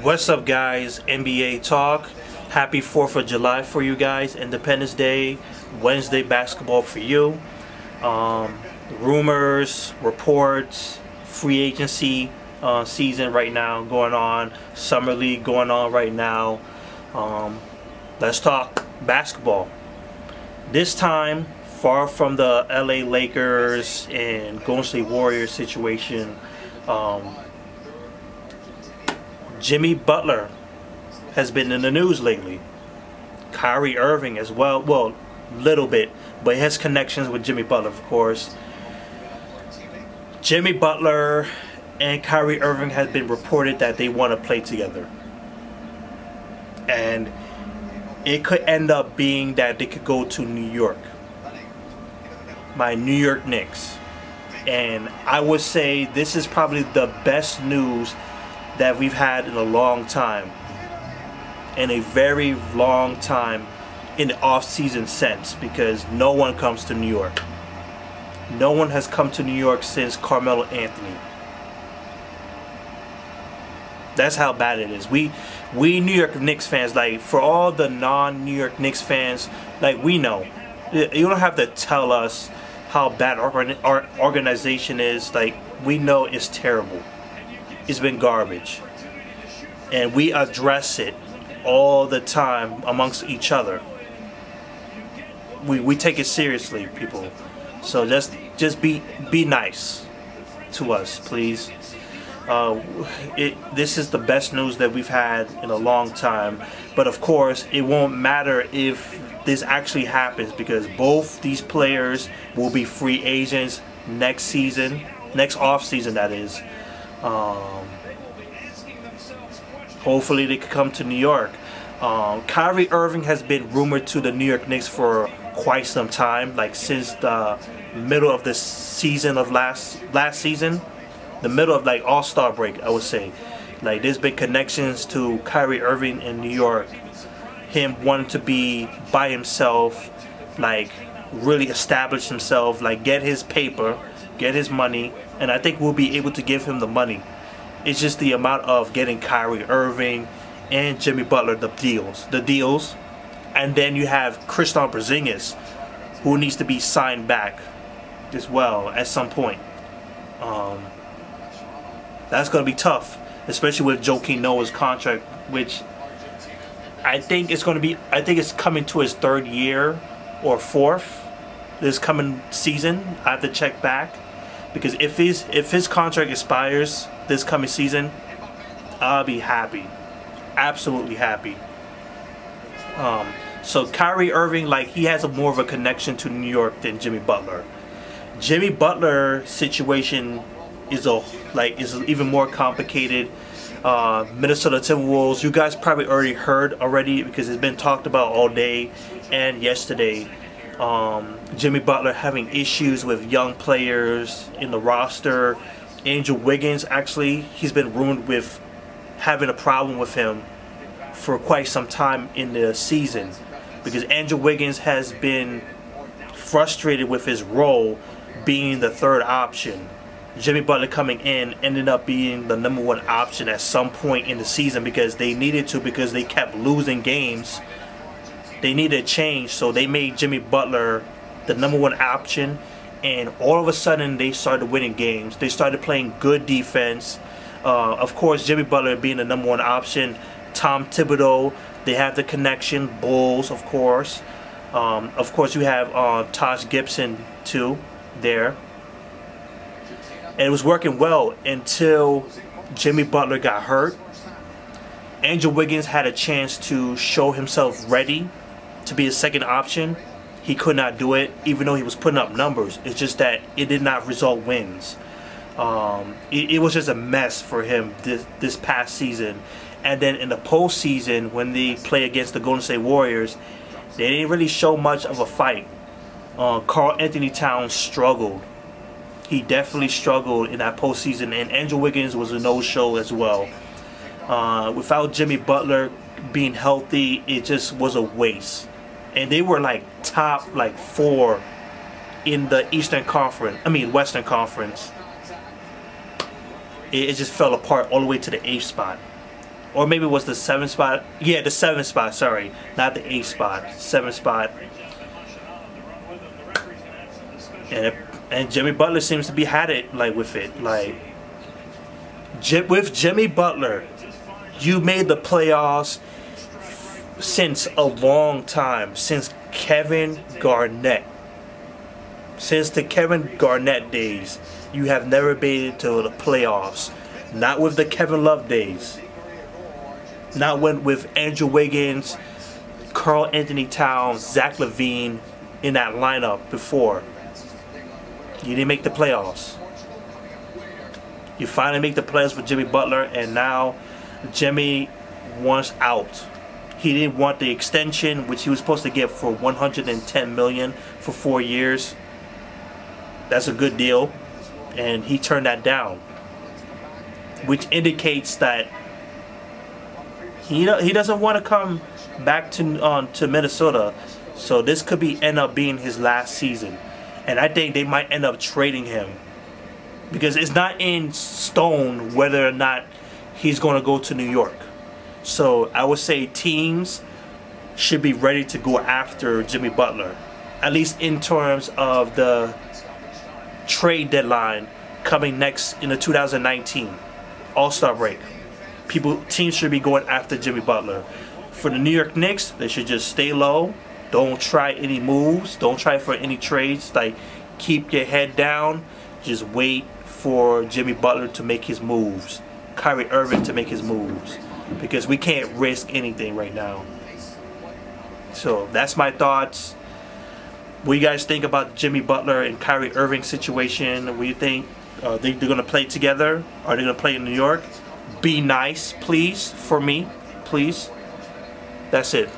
What's up, guys? NBA talk. Happy 4th of July for you guys. Independence Day, Wednesday basketball for you. Rumors, reports, free agency season right now going on. Summer League going on right now. Let's talk basketball. This time, far from the LA Lakers and Golden State Warriors situation, Jimmy Butler has been in the news lately. Kyrie Irving as well. Well, little bit, but he has connections with Jimmy Butler, of course. Jimmy Butler and Kyrie Irving has been reported that they want to play together. And it could end up being that they could go to New York. My New York Knicks. And I would say this is probably the best news that we've had in a long time. In a very long time in the off-season sense, because no one comes to New York. No one has come to New York since Carmelo Anthony. That's how bad it is. We New York Knicks fans, like, for all the non-New York Knicks fans, like, we know. You don't have to tell us how bad our organization is. Like, we know it's terrible. It's been garbage. And we address it all the time amongst each other. We take it seriously, people. So just be nice to us, please. This is the best news that we've had in a long time. But of course, it won't matter if this actually happens, because both these players will be free agents next season, next off season, that is. Hopefully they could come to New York. Kyrie Irving has been rumored to the New York Knicks for quite some time, like since the middle of the season of last season, the middle of like All-Star break, I would say. Like, there's been connections to Kyrie Irving in New York, him wanting to be by himself, like really establish himself, like get his paper, get his money, and I think we'll be able to give him the money. It's just the amount of getting Kyrie Irving and Jimmy Butler the deals, and then you have Kristaps Porzingis, who needs to be signed back as well at some point. That's gonna be tough, especially with Joakim Noah's contract, which I think it's gonna be. I think it's coming to his 3rd year or 4th this coming season. I have to check back, because if his contract expires this coming season, I'll be happy, absolutely happy. So Kyrie Irving, like, he has more of a connection to New York than Jimmy Butler. Jimmy Butler situation is even more complicated. Minnesota Timberwolves, you guys probably already heard because it's been talked about all day and yesterday. Jimmy Butler having issues with young players in the roster. Andrew Wiggins, actually, he's been rumored with having a problem with him for quite some time in the season, because Andrew Wiggins has been frustrated with his role being the 3rd option. Jimmy Butler coming in ended up being the #1 option at some point in the season, because they needed to, because they kept losing games. They needed a change, so they made Jimmy Butler the #1 option, and all of a sudden they started winning games. They started playing good defense. Of course, Jimmy Butler being the #1 option, Tom Thibodeau, they have the connection. Bulls, of course. Of course, you have Taj Gibson too there. And it was working well until Jimmy Butler got hurt. Andrew Wiggins had a chance to show himself ready to be a 2nd option. He could not do it, even though he was putting up numbers. It's just that it did not result wins. It was just a mess for him this past season. And then in the postseason, when they play against the Golden State Warriors, they didn't really show much of a fight. Karl Anthony Towns struggled. He definitely struggled in that postseason, and Andrew Wiggins was a no-show as well. Without Jimmy Butler being healthy, it just was a waste. And they were like top 4 in the Western Conference. It just fell apart all the way to the 8th spot. or maybe it was the 7th spot. Yeah, the 7th spot. Sorry, not the 8th spot. 7th spot. And Jimmy Butler seems to be had it like with it. Like with Jimmy Butler, you made the playoffs since a long time, since Kevin Garnett. Since the Kevin Garnett days, you have never made it to the playoffs. Not with the Kevin Love days. Not with Andrew Wiggins, Karl Anthony Towns, Zach LaVine in that lineup before. You didn't make the playoffs. You finally make the playoffs with Jimmy Butler, and now Jimmy wants out. He didn't want the extension, which he was supposed to get for $110 million for 4 years. That's a good deal, and he turned that down, which indicates that he doesn't want to come back to Minnesota. So this could end up being his last season, and I think they might end up trading him because it's not in stone whether or not he's going to go to New York. So I would say teams should be ready to go after Jimmy Butler, at least in terms of the trade deadline coming next in the 2019 All-Star break. Teams should be going after Jimmy Butler. For the New York Knicks, they should just stay low. Don't try any moves. Don't try for any trades. Like, keep your head down. Just wait for Jimmy Butler to make his moves. Kyrie Irving to make his moves. Because we can't risk anything right now. So that's my thoughts. What do you guys think about Jimmy Butler and Kyrie Irving situation? What do you think? They're going to play together? Are they going to play in New York? Be nice, please, for me. Please. That's it.